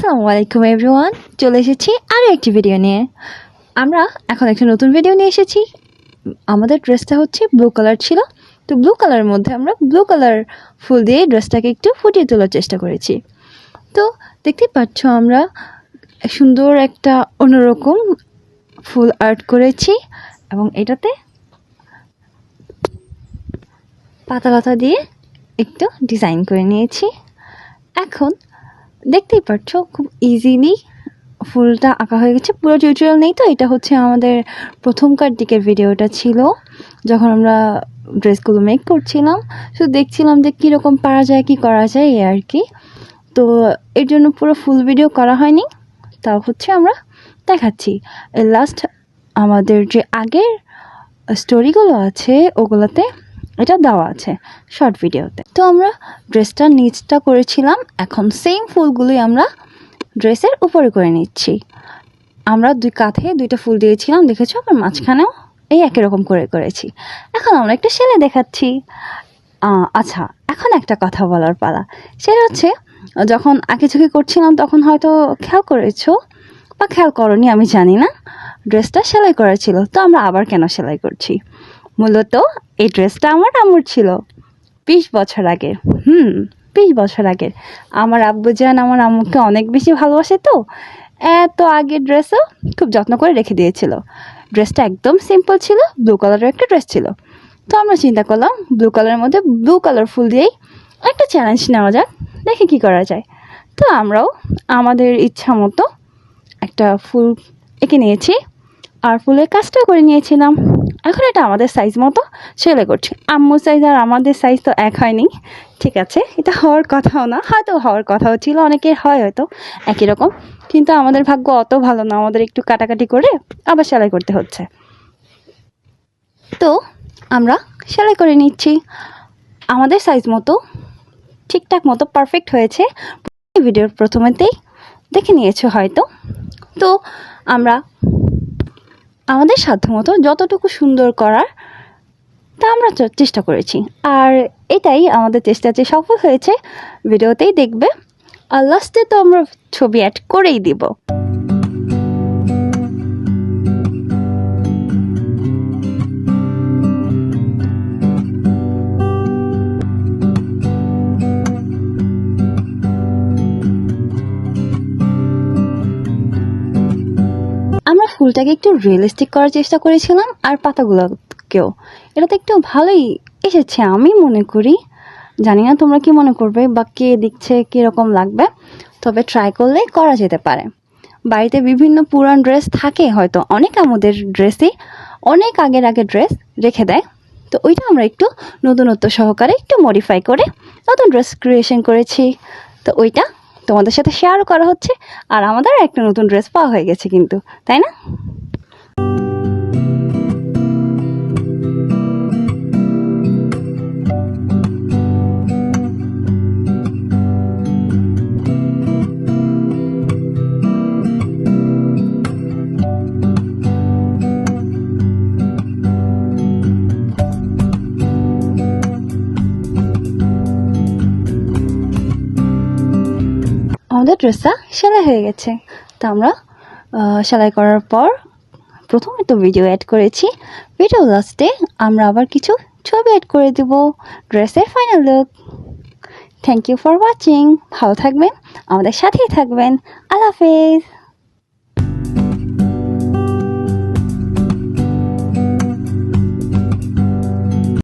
আসসালামু আলাইকুম এভরিওয়ান, চলে এসেছি আরও একটি ভিডিও নিয়ে। আমরা এখন একটা নতুন ভিডিও নিয়ে এসেছি। আমাদের ড্রেসটা হচ্ছে ব্লু কালার ছিল, তো ব্লু কালারের মধ্যে আমরা ব্লু কালার ফুল দিয়ে ড্রেসটাকে একটু ফুটিয়ে তোলার চেষ্টা করেছি। তো দেখতেই পাচ্ছ আমরা সুন্দর একটা অন্যরকম ফুল আর্ট করেছি এবং এটাতে পাতা দিয়ে একটু ডিজাইন করে নিয়েছি। এখন দেখতেই পাচ্ছ খুব ইজিলি ফুলটা আঁকা হয়ে গেছে। পুরো টিউটোরিয়াল নেই, তো এটা হচ্ছে আমাদের প্রথমকার দিকের ভিডিওটা ছিল, যখন আমরা ড্রেসগুলো মেক করছিলাম। শুধু দেখছিলাম যে কীরকম পারা যায়, কী করা যায় এই আর কি। তো এর জন্য পুরো ফুল ভিডিও করা হয়নি, তাও হচ্ছে আমরা দেখাচ্ছি। লাস্ট আমাদের যে আগের স্টোরিগুলো আছে ওগুলোতে এটা দেওয়া আছে শর্ট ভিডিওতে। তো আমরা ড্রেসটার নিচটা করেছিলাম, এখন সেম ফুলগুলোই আমরা ড্রেসের উপরে করে নিচ্ছি। আমরা দুই কাঁধে দুইটা ফুল দিয়েছিলাম, দেখেছো, আবার মাঝখানেও এই একই রকম করে করেছি। এখন আমরা একটা সেলাই দেখাচ্ছি। আচ্ছা, এখন একটা কথা বলার পালা। সেটা হচ্ছে, যখন আঁকি ঝুঁকি করছিলাম তখন হয়তো খেয়াল করেছো বা খেয়াল করনি আমি জানি না, ড্রেসটা সেলাই করা ছিল। তো আমরা আবার কেন সেলাই করছি? মূলত এই ড্রেসটা আমার আম্মুর ছিল 20 বছর আগের। 20 বছর আগের। আমার আব্বুজান আমার আম্মুকে অনেক বেশি ভালোবাসে, তো এত আগের ড্রেসও খুব যত্ন করে রেখে দিয়েছিল। ড্রেসটা একদম সিম্পল ছিল, ব্লু কালারের একটা ড্রেস ছিল। তো আমরা চিন্তা করলাম ব্লু কালারের মধ্যে ব্লু কালার ফুল দিয়েই একটা চ্যালেঞ্জ নেওয়া যাক, দেখি কী করা যায়। তো আমরাও আমাদের ইচ্ছা মতো একটা ফুল এঁকে নিয়েছি আর ফুলের কাজটাও করে নিয়েছিলাম। এখন এটা আমাদের সাইজ মতো সেলাই করছি। আম্মুর সাইজ আর আমাদের সাইজ তো এক হয়নি, ঠিক আছে, এটা হওয়ার কথাও না, হয়তো হওয়ার কথাও ছিল, অনেকের হয় হয়তো একই রকম, কিন্তু আমাদের ভাগ্য অত ভালো না, আমাদের একটু কাটাকাটি করে আবার সেলাই করতে হচ্ছে। তো আমরা সেলাই করে নিচ্ছি আমাদের সাইজ মতো, ঠিকঠাক মতো পারফেক্ট হয়েছে। ভিডিওর প্রথমেতেই দেখে নিয়েছো হয়তো। তো আমরা আমাদের সাধ্যমতো যতটুকু সুন্দর করার তা আমরা চেষ্টা করেছি, আর এটাই আমাদের চেষ্টা যে সফল হয়েছে ভিডিওতেই দেখবে। আর লাস্টে তো আমরা ছবি অ্যাড করেই দিব। আমরা ফুলটাকে একটু রিয়েলিস্টিক করার চেষ্টা করেছিলাম, আর পাতাগুলোকেও এটাতে একটু ভালোই এসেছে আমি মনে করি। জানি না তোমরা কি মনে করবে বা কে দেখছে কীরকম লাগবে, তবে ট্রাই করলে করা যেতে পারে। বাড়িতে বিভিন্ন পুরান ড্রেস থাকে, হয়তো অনেক আমাদের ড্রেসই অনেক আগের ড্রেস রেখে দেয়, তো ওইটা আমরা একটু নতুনত্ব সহকারে একটু মডিফাই করে নতুন ড্রেস ক্রিয়েশন করেছি। তো ওইটা তোমাদের সাথে শেয়ারও করা হচ্ছে, আর আমাদের একটা নতুন ড্রেস পাওয়া হয়ে গেছে কিন্তু, তাই না? আমাদের ড্রেসটা সেলাই হয়ে গেছে। তো আমরা সেলাই করার পর প্রথমে তো ভিডিও অ্যাড করেছি, ভিডিও লাস্টে আমরা আবার কিছু ছবি অ্যাড করে দেব ড্রেসের final look. Thank you for watching. ভালো থাকবেন, আমাদের সাথেই থাকবেন। আল্লাহ হাফেজ।